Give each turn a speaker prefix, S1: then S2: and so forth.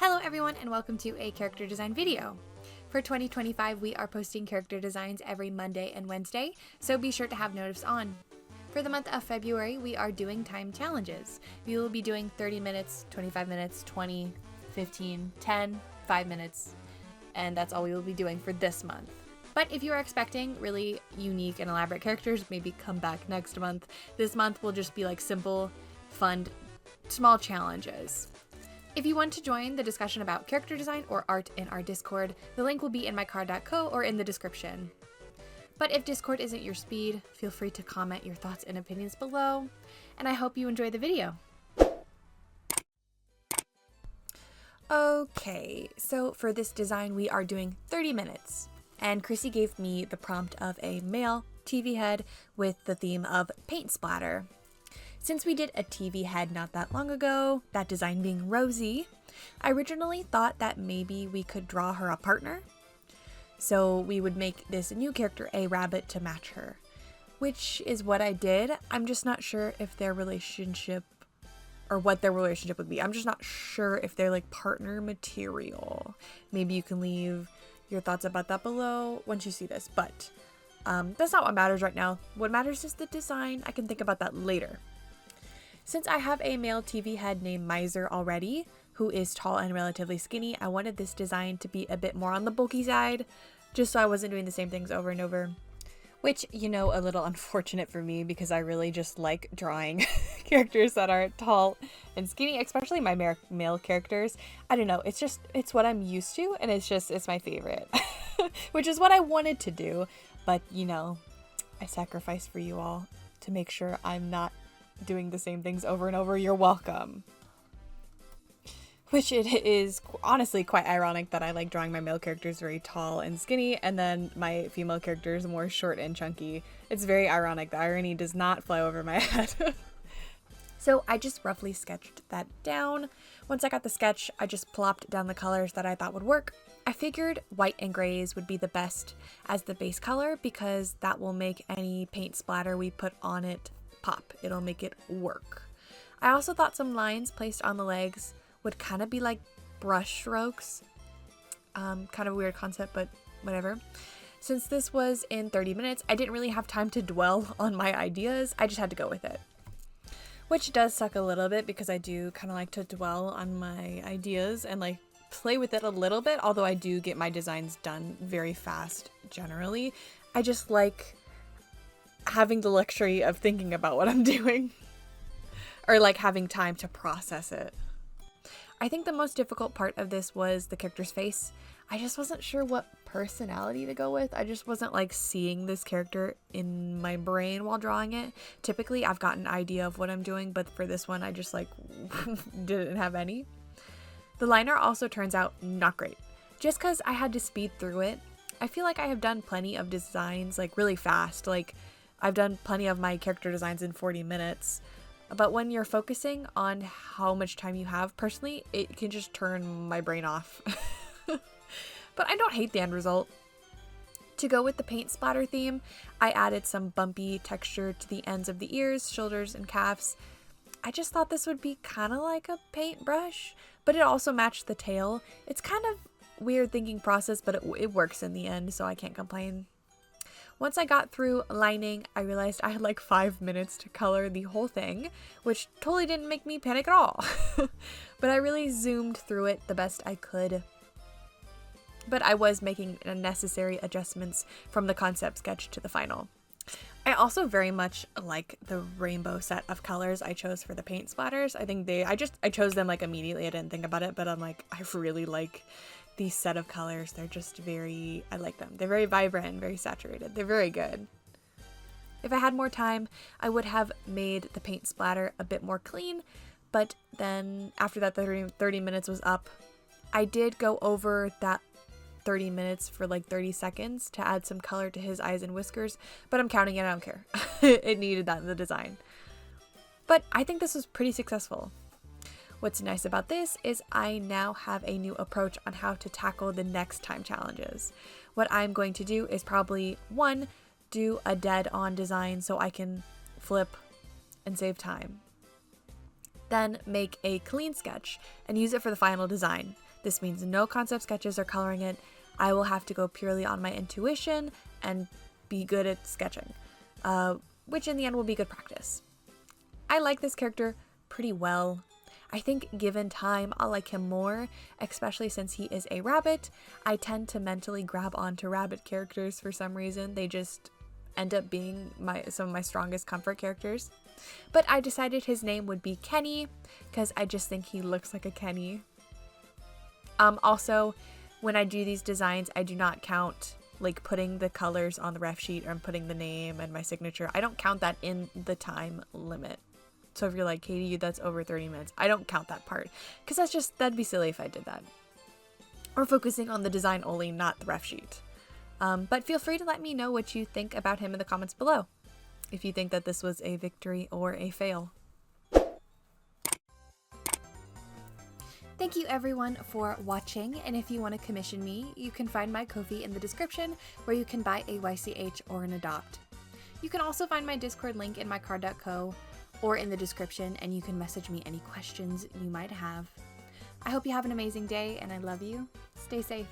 S1: Hello everyone and welcome to a character design video. For 2025, we are posting character designs every Monday and Wednesday, so be sure to have notice on. For the month of February, we are doing time challenges. We will be doing 30 minutes, 25 minutes, 20, 15, 10, 5 minutes, and that's all we will be doing for this month. But if you are expecting really unique and elaborate characters, maybe come back next month. This month will just be like simple, fun, small challenges. If you want to join the discussion about character design or art in our Discord, the link will be in my card.co or in the description. But if Discord isn't your speed, feel free to comment your thoughts and opinions below, and I hope you enjoy the video. Okay, so for this design we are doing 30 minutes, and Chrissy gave me the prompt of a male TV head with the theme of paint splatter. Since we did a TV head not that long ago, that design being Rosie, I originally thought that maybe we could draw her a partner. So we would make this new character a rabbit to match her, which is what I did. I'm just not sure if their relationship or what their relationship would be. I'm just not sure if they're like partner material. Maybe you can leave your thoughts about that below once you see this, but that's not what matters right now. What matters is the design. I can think about that later. Since I have a male TV head named Miser already, who is tall and relatively skinny, I wanted this design to be a bit more on the bulky side, just so I wasn't doing the same things over and over. Which, you know, a little unfortunate for me because I really just like drawing characters that are tall and skinny, especially my male characters. I don't know, it's what I'm used to, and it's my favorite. Which is what I wanted to do, but, you know, I sacrifice for you all to make sure I'm not doing the same things over and over. You're welcome. Which it is honestly quite ironic that I like drawing my male characters very tall and skinny, and then my female characters more short and chunky. It's very ironic. The irony does not fly over my head. So I just roughly sketched that down. Once I got the sketch, I just plopped down the colors that I thought would work. I figured white and grays would be the best as the base color because that will make any paint splatter we put on it pop. It'll make it work. I also thought some lines placed on the legs would kind of be like brush strokes. Kind of a weird concept, but whatever. Since this was in 30 minutes, I didn't really have time to dwell on my ideas. I just had to go with it. Which does suck a little bit because I do kind of like to dwell on my ideas and like play with it a little bit, although I do get my designs done very fast generally. I just like having the luxury of thinking about what I'm doing or like having time to process it. I think the most difficult part of this was the character's face. I just wasn't sure what personality to go with. I just wasn't like seeing this character in my brain while drawing it. Typically I've got an idea of what I'm doing, but for this one I just like didn't have any. The liner also turns out not great. Just because I had to speed through it. I feel like I have done plenty of designs like really fast. Like I've done plenty of my character designs in 40 minutes. But when you're focusing on how much time you have, personally, it can just turn my brain off. But I don't hate the end result. To go with the paint splatter theme, I added some bumpy texture to the ends of the ears, shoulders, and calves. I just thought this would be kind of like a paintbrush, but it also matched the tail. It's kind of weird thinking process, but it works in the end, so I can't complain. Once I got through lining, I realized I had like 5 minutes to color the whole thing, which totally didn't make me panic at all. But I really zoomed through it the best I could. But I was making necessary adjustments from the concept sketch to the final. I also very much like the rainbow set of colors I chose for the paint splatters. I think I chose them like immediately. I didn't think about it, but I'm like, I really like these set of colors. They're just I like them. They're very vibrant and very saturated. They're very good. If I had more time, I would have made the paint splatter a bit more clean, but then after that 30 minutes was up, I did go over that 30 minutes for like 30 seconds to add some color to his eyes and whiskers, but I'm counting it, I don't care. It needed that in the design. But I think this was pretty successful. What's nice about this is I now have a new approach on how to tackle the next time challenges. What I'm going to do is probably, one, do a dead-on design so I can flip and save time. Then make a clean sketch and use it for the final design. This means no concept sketches or coloring it. I will have to go purely on my intuition and be good at sketching, which in the end will be good practice. I like this character pretty well. I think given time, I'll like him more, especially since he is a rabbit. I tend to mentally grab onto rabbit characters for some reason. They just end up being some of my strongest comfort characters. But I decided his name would be Kenny because I just think he looks like a Kenny. Also, when I do these designs, I do not count like putting the colors on the ref sheet or putting the name and my signature. I don't count that in the time limit. So if you're like, Katie, that's over 30 minutes, I don't count that part because that'd be silly if I did that. Or focusing on the design only, not the ref sheet. But feel free to let me know what you think about him in the comments below. If you think that this was a victory or a fail. Thank you everyone for watching, and if you want to commission me, you can find my Ko-fi in the description where you can buy a YCH or an adopt. You can also find my Discord link in my card.co or in the description, and you can message me any questions you might have. I hope you have an amazing day, and I love you. Stay safe.